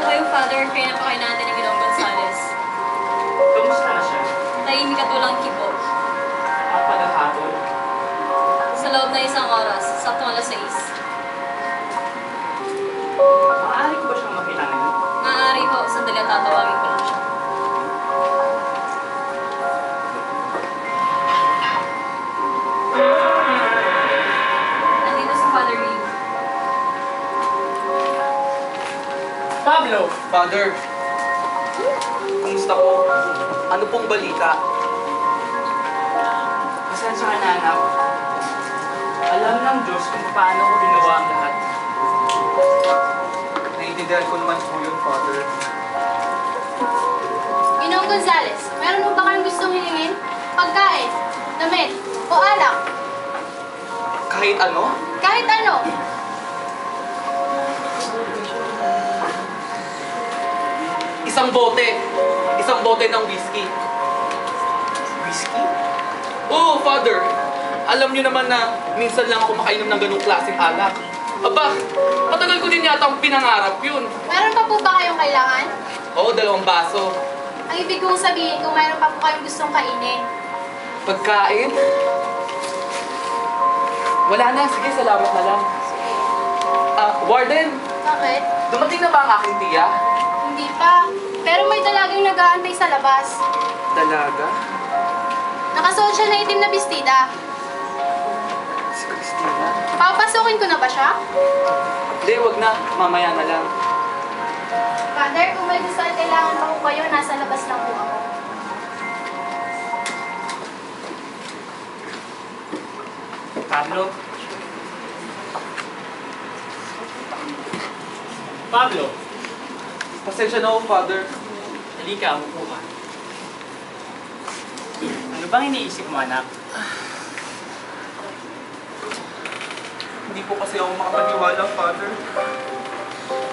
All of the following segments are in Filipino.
kayo, Father, kaya napakain natin ni Ginoong Gonzales. Kamusta na siya? Tahimik at walang kibo. Pagkakapon. Sa loob na isang oras, saktong alas 6. Maaari ko ba siyang makilangin? Maaari ho, sandali at tatawagin ko lang siya. Nandito si Father Reeve. Pablo! Father, kumusta po? Ano pong balita? Pasensya ka na, anak. Alam ng Diyos kung paano ko ginawa ang lahat. Naiintindihan ko naman po yun, Father. Ginoong Gonzales, meron mo ba kayong gustong hilingin? Pagkain, damit, o alak? Kahit ano? Kahit ano. Isang bote ng whiskey. Whiskey? Oo, Father. Alam niyo naman na minsan lang ako makainom ng ganung klaseng alak. Aba, matagal ko din yata ang pinangarap yun. Meron pa po ba kayong kailangan? Oo, 2 baso. Ang ibig kong sabihin kung meron pa po kayong gustong kainin. Pagkain? Wala na, sige, salamat na lang. Warden, Bakit? dumating na ba ang aking tiya? Hindi pa. Pero may dalagang nag-aantay sa labas. Dalaga? Nakasuot siya na itim na bestida. Si Christina? Papasukin ko na ba siya? Hindi, wag na. Mamaya na lang. Father, kung may gusto at kailangan pa po kayo, nasa labas lang po ako. Pablo? Pablo! Pasensya na ako, Father. Halika, upo ka. Ano bang iniisip mo, anak? Hindi po kasi ako makapaniwala, Father.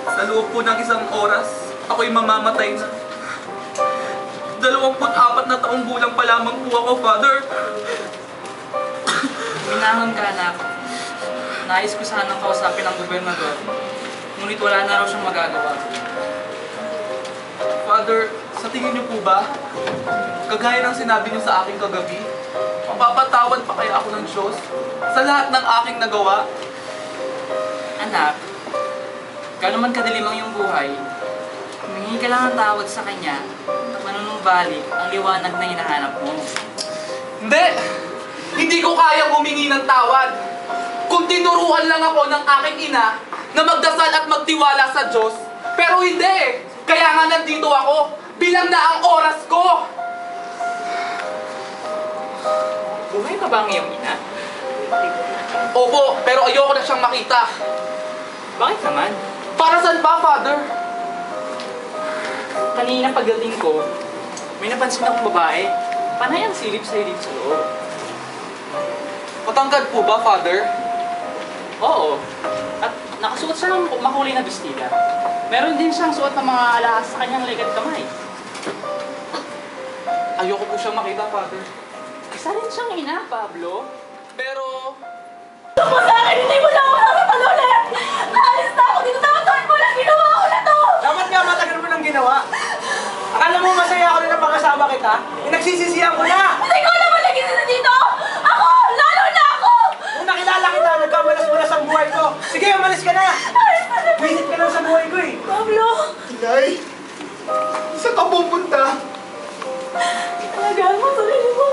Sa loob po ng 1 oras, ako'y mamamatay na. 24 na taong gulang pa lamang po ako, Father. Minahon ka, anak. Nais ko sanang kausapin ang gobernador. Ngunit wala na raw siyang magagawa. Father, sa tingin niyo po ba, kagaya ng sinabi niyo sa akin kagabi, mapapatawad pa kaya ako ng Diyos sa lahat ng aking nagawa? Anak, gano'n man kadilim ang iyong buhay, humingi ka lang ng tawad sa Kanya at manunumbalik ang liwanag na hinahanap mo. Hindi! Hindi ko kayang humingi ng tawad. Kung tinuruan lang ako ng aking ina na magdasal at magtiwala sa Diyos, pero hindi! Kaya nga nandito ako, bilang na ang oras ko! Buhay pa ba ang iyong ina? Opo, pero ayoko na siyang makita. Bakit naman? Para saan ba, Father? Kanina pagdating ko, may napansin akong babae. Panay ang silip sa dito sa loob. Matangkad po ba, Father? Oo. At nakasuot siya ng makulay na bestida. Meron din siyang suot ng mga alahas sa kanyang leg at kamay. Ayoko po siyang makita, Father. Isa rin siyang ina, Pablo. Pero... Ako sa akin, hindi mo na ako nakatalulit! Naalis na ako dito, tawad mo na ginawa ko na to! Dapat nga matagal mo nang ginawa. Akala mo masaya ako rin na makasama kita? Nagsisisihan ko na! Hindi ko naman lagi na dito! Ako! Lalo na ako! Nung nakilala kita, nagkamalas-malas ang buhay ko. Sige, umalis ka na! Visit ka lang sa buhay ko eh. Pablo! Inay! Saan ka pupunta? Talagaan mo sarili mo.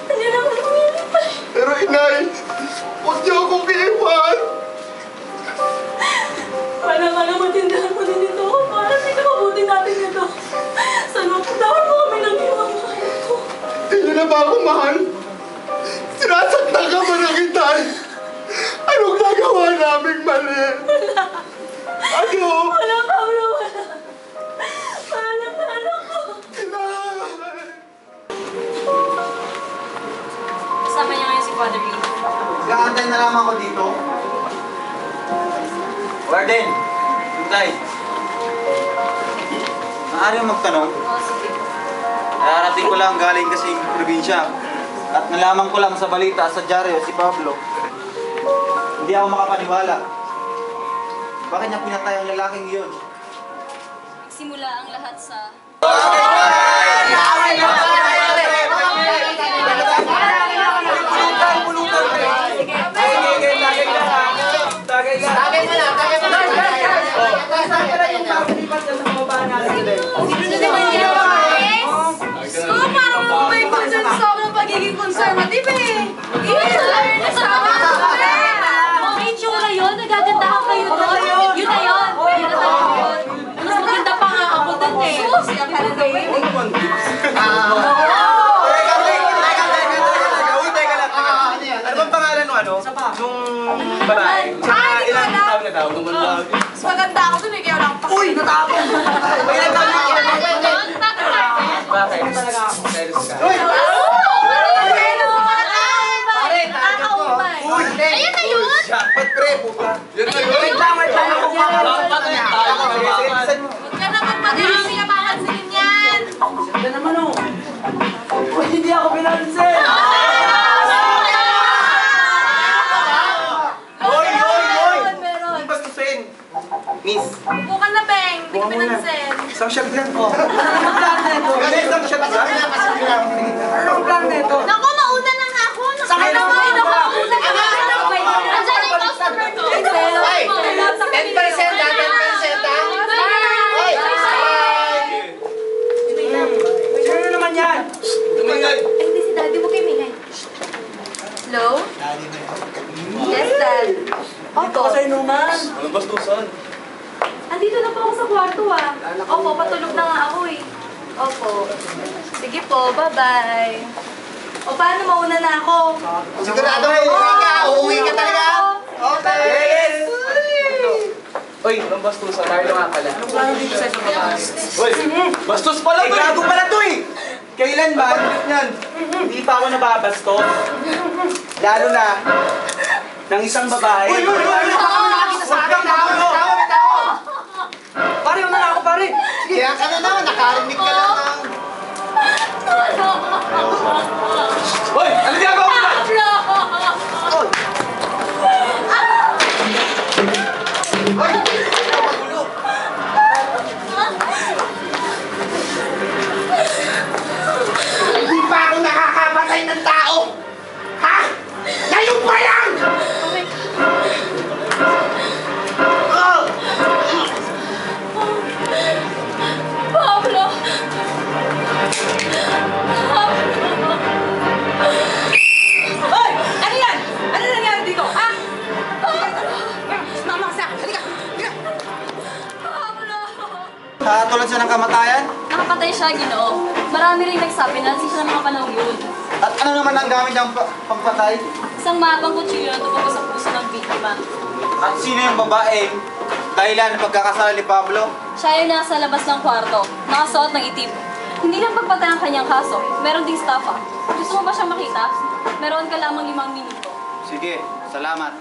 Hindi na ako lumilipay. Pero Inay, huwag niyo akong iiwan! Para nga naman tindahan mo din ito. Para hindi ka mabuti natin ito. Sana pagdawin mo kami ng iyong mahal ko. Hindi niyo na ba ako mahal? Sinasaktan ka ba ng Inay? Anong nagawa naming mali? Ano? Wala, Pablo, wala. Wala na anak ko. Inay! Kasama niya ngayon si Father Reeve. Kakantay na lamang ako dito. Warden! Tay! Maaari mo magtanong? Oo, sige. Nararating ko lang galing kasing probinsya. At nalaman ko lang sa balita sa dyaryo si Pablo. Hindi ako makapaniwala. Bakit niya pinatay ang lalaking iyon? Nagsimula ang lahat sa... Pagiging conservative eh. I-learn sa mga itsura yun, nagagandahan kayo doon. Yun na yun. Yun na talaga yun. Mas maganda pa nga ako doon eh. Susi ang kalagay. Ano bang pangalan nung ano? Nung babae? Tsaka ilang taon na daw? Mas maganda ako doon eh, kaya wala akong Uy! Natapon! May ilang taon na ako? Bakit? Serious ka? Uy! Uy! Ayun na yun! Ba't pre, puta? Yun na yun. Wait lang ako. Dapat na tayo. Huwag ka na magmadali, hindi ka papansin yan! Ganda naman oh. Uy, hindi ako pinansin! Hoy! Meron. Ang bastusin. Miss. Upo ka na, Beng. Hindi ka pinansin. Isang shot lang po. Anong plan nito? Kasi isang shot lang? Anong plan nito? Naku, mauna na nga ako. Sakay na Naku, ako. mauna na nga ako. Andiyan na yung customer ko. 10% Sino naman yan? Tumingay. Ay, hindi si Daddy. Huwag kayo mingay. Hello? Yes, Dad. Dito ka sa inuman. Anong bastusan? Andito na po ako sa kwarto ah. Opo, patulog na nga ako eh. Opo. Sige po, bye-bye. O paano mauna na ako? Sigurado uuwi ka. Uuwi ka talaga. Okay. Yes! Uy, anong bastusan? Tayo nga pala. Anong plano dito sa isang babae? Uy, bastos pala Eh, to gago pala to eh! Kailan ba? Yan. Hindi pa ako nababastos. Lalo na ng isang babae. Uy! Nakakita sa akin. Pare, una na ako, pare! Kaya ka na naman. Nakarinig ka lang ng... Uy, ano ginagawa mo ba? Hindi pa ako nakakapatay ng tao. Ha? Ngayon pa yan! Oh! Pablo! Hoy! Ano yan? Ano nangyari dito? Ha? Mama sa akin. Halika! Halika! Pablo! Katulad siya ng kamatayan? Nakapatay siya, Ginoo. Marami rin nagsabi na siya ng mga panahon yun. At ano naman ang gamit niyang pampatay? Isang mahabang kutsilyo na tumago sa puso ng biktima. At sino yung babaeng dahilan ng pagkakasala ni Pablo? Siya ay nasa labas ng kwarto, nakasuot ng itim. Hindi lang pagpatay ang kanyang kaso, meron ding estafa. Gusto mo ba siyang makita? Meron ka lamang 5 minuto. Sige, salamat.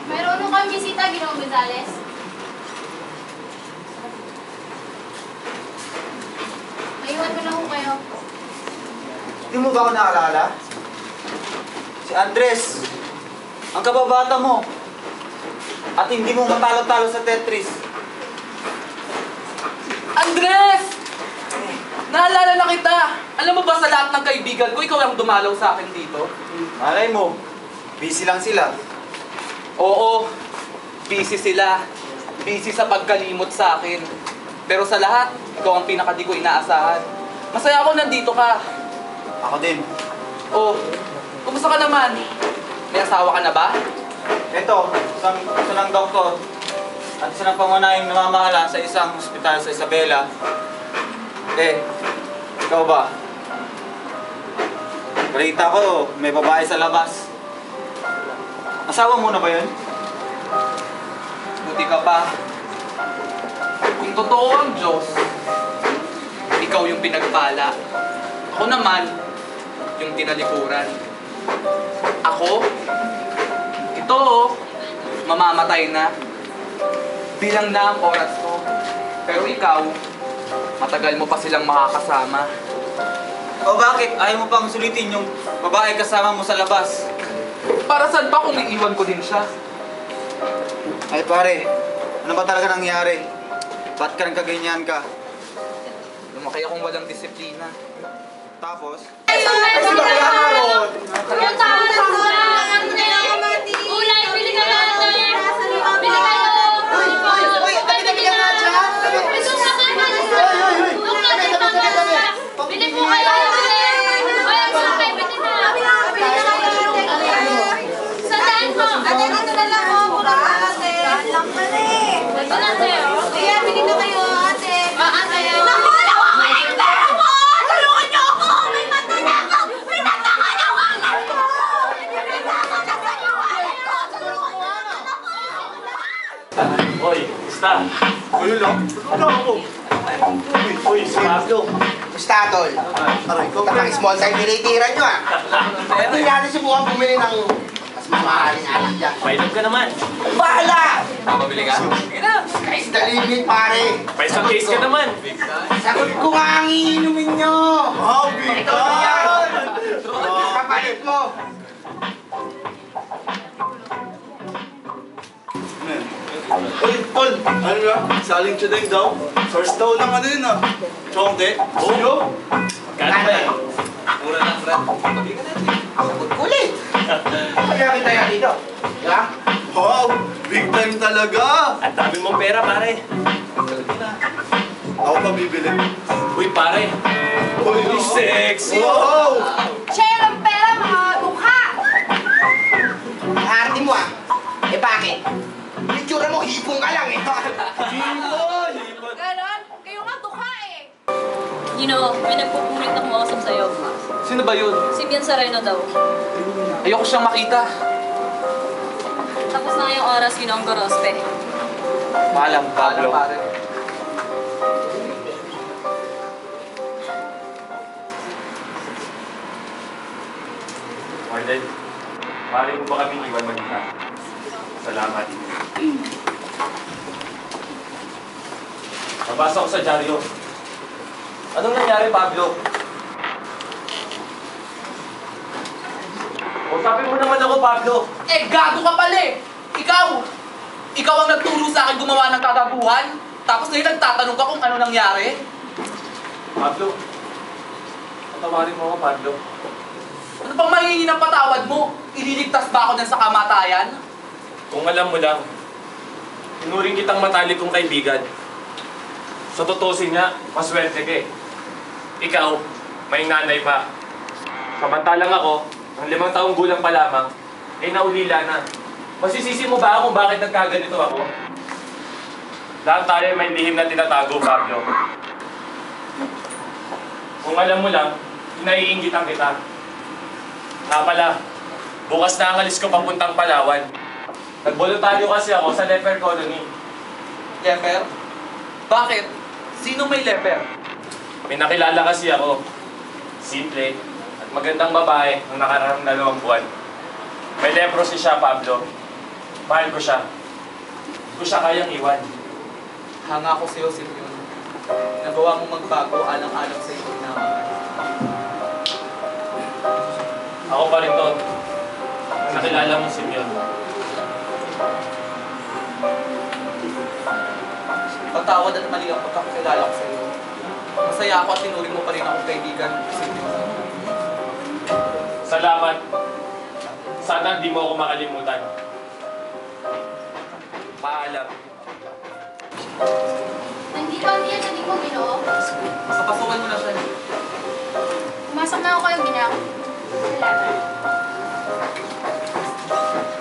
Mayroon mo kang bisita, Ginoong Gonzales. Naiwan ko na ho kayo. Hindi mo ba ako nakalala? Si Andres, ang kababata mo. At hindi mo matalo-talo sa Tetris. Andres! Naalala na kita! Alam mo ba sa lahat ng kaibigan ko, ikaw ang dumalaw sa akin dito? Malay mo, busy lang sila. Oo, busy sila. Busy sa pagkalimot sa akin. Pero sa lahat, ikaw ang pinaka di ko inaasahan. Masaya ako nandito ka. Ako din. Oh, kumusta ka naman? May asawa ka na ba? Ito, isang doktor. At isa ng pangunahing namamahala sa isang ospital sa Isabela. Eh, ikaw ba? Balita ko, may babae sa labas. Asawa mo na ba yun? Buti ka pa. Kung totoo ang Diyos, ikaw yung pinagpala. Ako naman, yung tinalikuran. Ako, ito, mamamatay na. Bilang na ang oras ko. Pero ikaw, matagal mo pa silang makakasama. O bakit ayaw mo pang sulitin yung babae kasama mo sa labas? Para saan pa kung iiwan ko din siya? Ay pare, Ano ba talaga nangyari? Ba't ka nagkaganyan ka? Lumaki akong walang disiplina. Tapos? Ay, sila kaya naroon. Yung tao na Ulay, bili ka na Bili kayo! Tabi-tabi ka nga dyan. Bili po kayo! Ay, sakay, bili na! Sandaan mo! Ate, dito na lang mo. Murang ate. Lang ka na eh. Ito na sa'yo. Kaya, bili na kayo, ate. Ate! Naku, nawawala yung pera mo! Tulungan niyo ako! May mata na ako! May mata ka na wallet ko! May mata na sa iyo wallet ko! Tulungan niyo ako! Hoy, basta. Uy, lang. Ano ako? Uy, si Pablo. Basta, tol. Aray ko, parang small time tinitira nyo ah. Hindi natin subukan bumili ng mas mamahaling alak dyan. Painom ka naman. Bahala! Mababili ka? Sige na. Sky's the limit, pare. May isang case ka naman. Sagot ko nga ang iinumin nyo. Oh, big God! Kapalit mo. Uy, Paul! Ano na? Saling chudeng daw? First daw lang ano yun ah. Chongde? Oo. Kano ba yan? Mura lang, Brad. Mabili ka natin. Sagot kulit. Kaya kita yan dito. Diba? Wow! Big time talaga! Ang dami mong pera, pare. Ako pa bibili. Uy, pare. Uy, sexy. Wow! Share ang pera, mga dukha! Ang arte mo ah. Eh bakit? Itsura mo, hipong ka lang eh. Ganon? Kayo nga dukha eh. You know, may nagpupunit na kumausap sa'yo. Sino ba yun? Si Bian Sereno daw. Ayoko siyang makita. Tapos na yung oras, Ginong Gorospe. Paalam, Pablo. Pare. Marlon, pare mo ba kami iwan mag-isa? Salamat. Nabasa ko sa dyaryo. Anong nangyari, Pablo? Usapin mo naman ako, Pablo. Eh, gago ka pala eh! Ikaw ang nagturo sa akin gumawa ng kagaguhan? Tapos ngayon nagtatanong ka kung ano nangyari? Pablo, patawarin mo ako, Pablo. Ano pang mahihingi ng patawad mo? Ililigtas ba ako ng sa kamatayan? Kung alam mo lang, tinuring kitang matalik kong kaibigan. Sa tutusin niya, maswerte ka eh. Ikaw, may nanay pa. Samantalang ako, ng 5 taong gulang pa lamang, ay naulila na. Masisisi mo ba ako kung bakit nagkaganito ako? Lahat tayo may lihim na tinatago, Pablo. Kung alam mo lang, naiingitan kita. Nga pala, bukas na ang alis ko papuntang Palawan. Nagboluntaryo kasi ako sa leper colony. Leper? Bakit? Sino may leper? May nakilala kasi ako. Simple at magandang babae ng nakaraang 2 buwan. May leprosy siya, Pablo. Mahal ko siya. Hindi ko siya kayang iwan. Hanga ko sa'yo, Simeon. Nagawa mo magbago alang-alang sa iyong hinahangan. Ako pa rin to. Ang nakilala mo si Mion. Patawad at mali ang pagkakakilala ko sa'yo. Masaya ako at tinuring mo pa rin akong kaibigan, Simeon. Salamat. Sana hindi mo ako makalimutan. Paalam. Nandito ang tiyan na di mo, Ginoo. Kapasukan mo na siya. Pumasok na ako kayo, Ginoo. Salamat.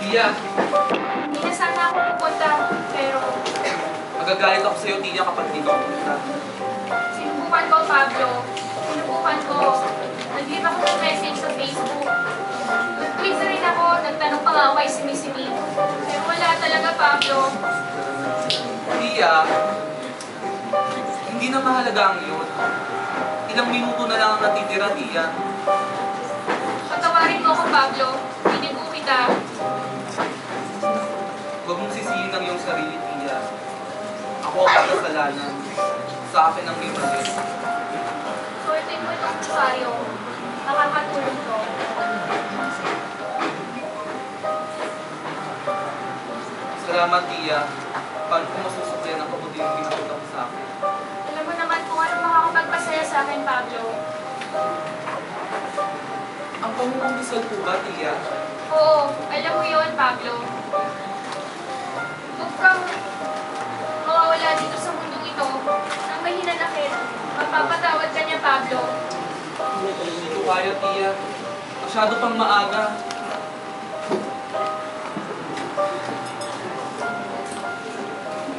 Tia, Hindi na sana ako pupunta, pero magagalit ako sa'yo, Tia, kapag hindi ka pumunta. sinubukan ko, Pablo. Sinubukan ko. Nag-leave ako ng message sa Facebook. Nag-tweet rin ako, nagtanong pa nga ako kay Simi-Simi. Pero wala talaga, Pablo. Tia, hindi na mahalaga ang yun. Ilang minuto na lang ang natitira, Tia. Patawarin mo ako, Pablo. Hindi ko kita. Huwag mong sisihin ang iyong sarili, Tia. Ako ang kasalanan. Sa akin ang may mali. Swerte mo itong usuaryo. Makakatulong ko. Salamat, Tia. Paano ko masusuklihan ang kabuti yung pinakita mo sa akin? Alam mo naman kung ano makakapagpasaya sa akin, Pablo. Ang pamumumisal po ba, Tia? Oo, alam mo yun, Pablo. Huwag kang mawawala dito sa mundong ito nang may hinanakit. Mapapatawad ka niya, Pablo. Hindi ko kaya, Tia. Masyado pang maaga.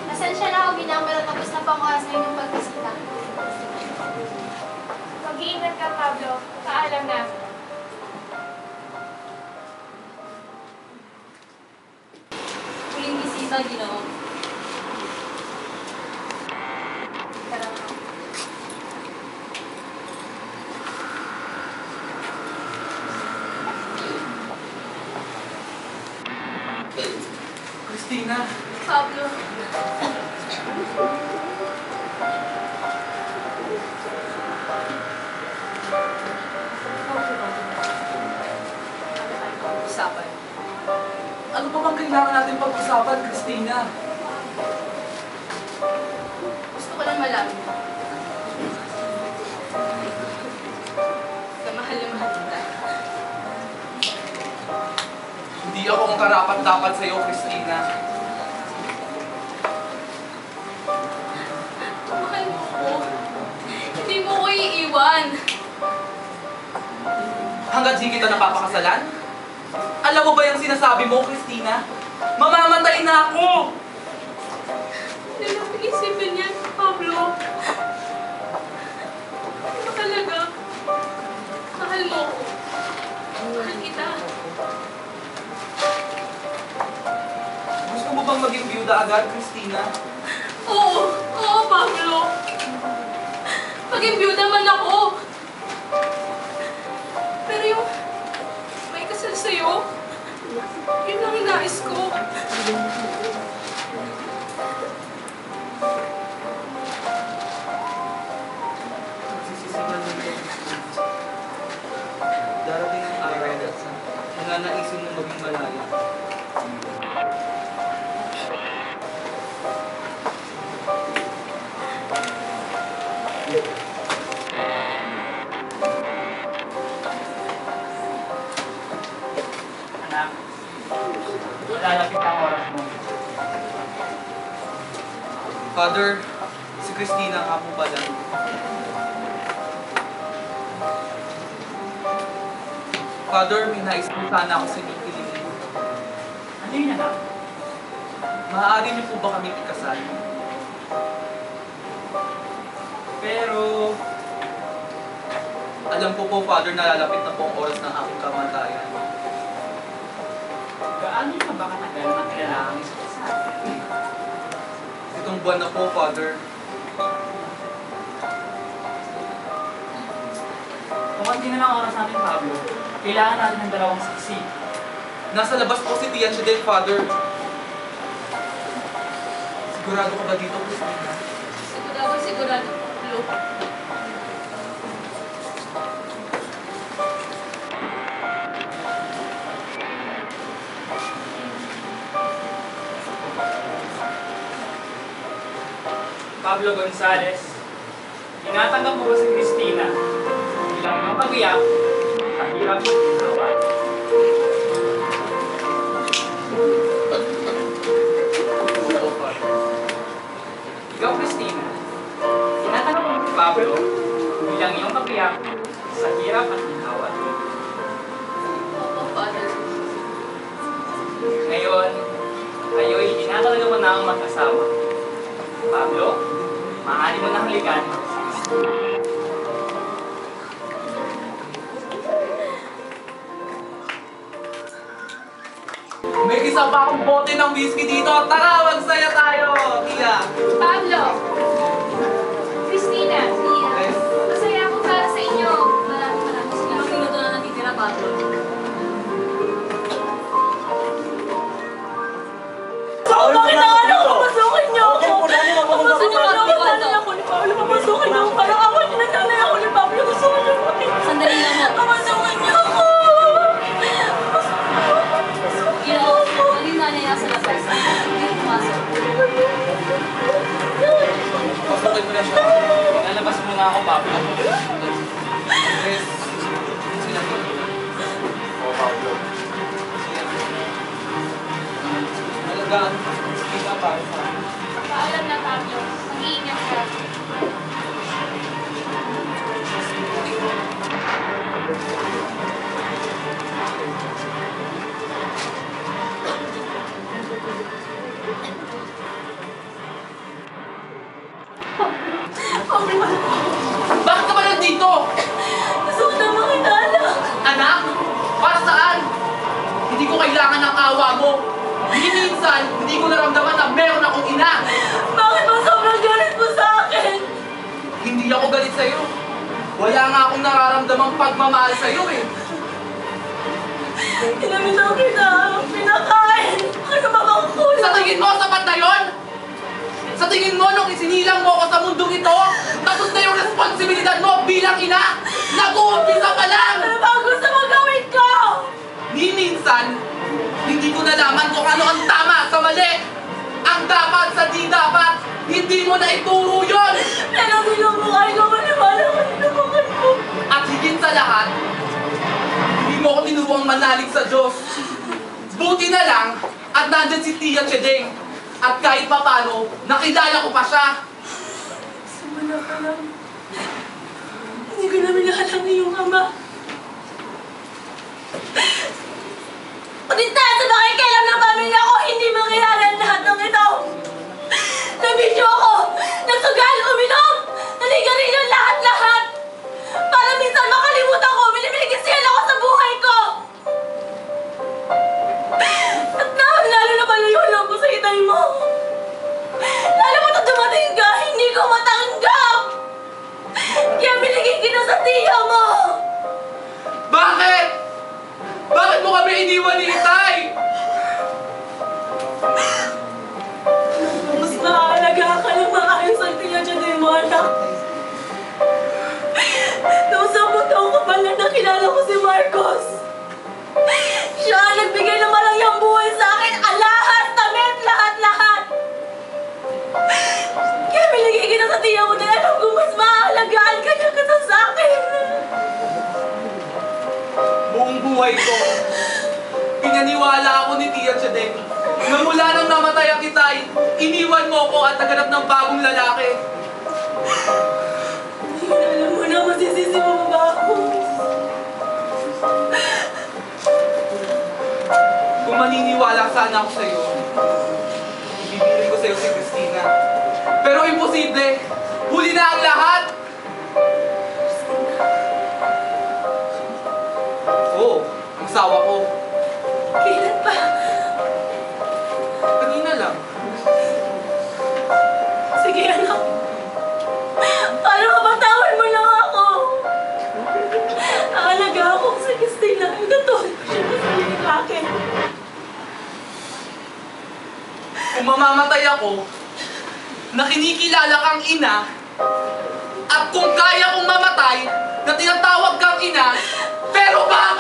Pasensya na ako, Ginang, pero tapos na pang oras na inyong pagbisita. Mag-iingat ka, Pablo. Paalam na. Huling bisita, Ginoo. Tara. Christina, Pablo. Usapan. ano pa bang kailangan natin pag-usapan, Christina? Gusto ko lang malaman. Sa mahal na mahal kita. Hindi ako ang karapat-dapat sa'yo, Christina. Mahal mo ko. Hindi mo ko iiwan. Hanggat di kita napapakasalan? Alam mo ba yung sinasabi mo, Christina? Mamamatay na ako! Hindi lang pag-isipin yan, Pablo. Ano talaga? Mahal mo ko. Mahal kita. Gusto mo bang maging byuda agad, Christina? Oo, oo, Pablo. Maging byuda man ako. Pero yung may kasal sa'yo, yun lang inais ko. Nagsisisipan mo ito. Darating ang araw na naisin mo maging malaya. Anak, malalapit ang oras mo. Father, si Christina nga po pala. Father, may nais po sana ako sa ikiling mo. Ano yun, anak? Maaari niyo po ba kami ikasal? Pero, alam ko po, Father, nalalapit na po ang oras ng aking kamatayan. Gaano ka ba katagal na kailangan isa't isa? Itong buwan na po, Father. Kung konti na lang oras natin, Pablo, kailangan natin ng dalawang saksi. Nasa labas po si Tian Chidel, Father. Sigurado ka ba dito, Christina? Sigurado, Pablo. Pablo Gonzales, tinatanggap mo ba si Christina bilang iyong kabiyak sa hirap ng ginawa? Ikaw, Christina, tinatanggap mo si Pablo bilang iyong kabiyak sa hirap at ginawa? Opo, Father. Ngayon, kayo'y tinatalaga mo na ang mag-asawa. Pablo, maaari mo na halikan si Christina. May isa pa akong bote ng whiskey dito. Tara, magsaya tayo, Tia. Pablo! Christina! Yes. Masaya ako para sa inyo. Maraming salamat. Limang minuto na natitira, Pablo. Bakit nakala ko papasukin niyo ako? Papasukin niyo ako, Pablo. nanay ako ni Pablo. Papasukin niyo ako. Parang ako niyo na nanay ako ni Pablo. Gusto ko niyo ako. Sandali lang mo. Papasukin niyo ako. Ginoo, maging nanay nasa labas. Hindi pumasok. na siya. Lalabas muna ako, Pablo. Andres, sila to. Oo, Pablo. Alagaan kita para sa akin. Paalam na, Pablo. Mag-iingat ka. Bakit ka ba nandito? Gusto ko na makita, anak. Anak? Para saan? Hindi ko kailangan ng awa mo. Minsan, hindi ko naramdaman na meron akong ina. Bakit ba sobrang galit mo sa akin? Hindi ako galit sa'yo. Wala nga akong nararamdamang pagmamahal sa'yo eh. Pinamitaw kita, pinakain. Ano ba bang kulang? Sa tingin mo, sapat na yun? Sa tingin mo, nung isinilang mo ako sa mundong ito, tapos na yung responsibilidad mo bilang ina, nag-uumpisa pa lang! Ano ba ang gusto mo gawin ko? Ni minsan, hindi ko nalaman kung ano ang tama sa mali. Ang dapat sa di dapat, hindi mo na ituro yun! Pero binubukay ko, maniwala ko, binubukay ko. At higit sa lahat, hindi mo ko tinuruang manalig sa Diyos. Buti na lang, at nandyan si Tia Chedeng. At kahit papano, nakilala ko pa siya. Sumala ka lang. Hindi ko na minahal ang iyong ama. Panintahan sa nakikialam ng pamilya ko, hindi mangyayari ang lahat ng ito. Nabidyo ako, nagsugal, uminom, naligarilyo lahat-lahat. Para minsan makalimutan ko, minimiligisyan ako sa buhay ko. At lalo na malayo lang ko sa itay mo. Lalo mo na dumating ka, hindi ko matanggap. Kaya binigay kita sa tiya mo. Bakit? Bakit mo kami iniwan ni Itay? Mas maalaga ka ng maayos ang tiya dyan mo, anak. Noong 10 taong ko pala nakilala ko si Marcos. Siya ang nagbigay ng malangyang buhay sa akin. Lahat, damit, lahat-lahat. Kaya binigay kita sa tiya mo dahil alam ko mas maalagaan ka niya kaysa sa akin. Buong buhay ko, pinaniwala ako ni Tia Chedeng na mula nang namatay ang Itay, iniwan mo ko at naganap ng bagong lalaki. Alam mo na, masisisi mo ba ako? Kung maniniwala sana ako sa'yo, ibibirin ko sa'yo si Christina. Pero imposible! Huli na ang lahat! Oo, ang asawa ko. Kailan pa? Kanina lang. Sige, anak. Paano mapatawan mo lang ako? Aalaga akong si Christina. Katulad siya na sa akin. Kung mamamatay ako, na kinikilala kang ina, at kung kaya kong mamatay, na tinatawag kang ina, pero bakit?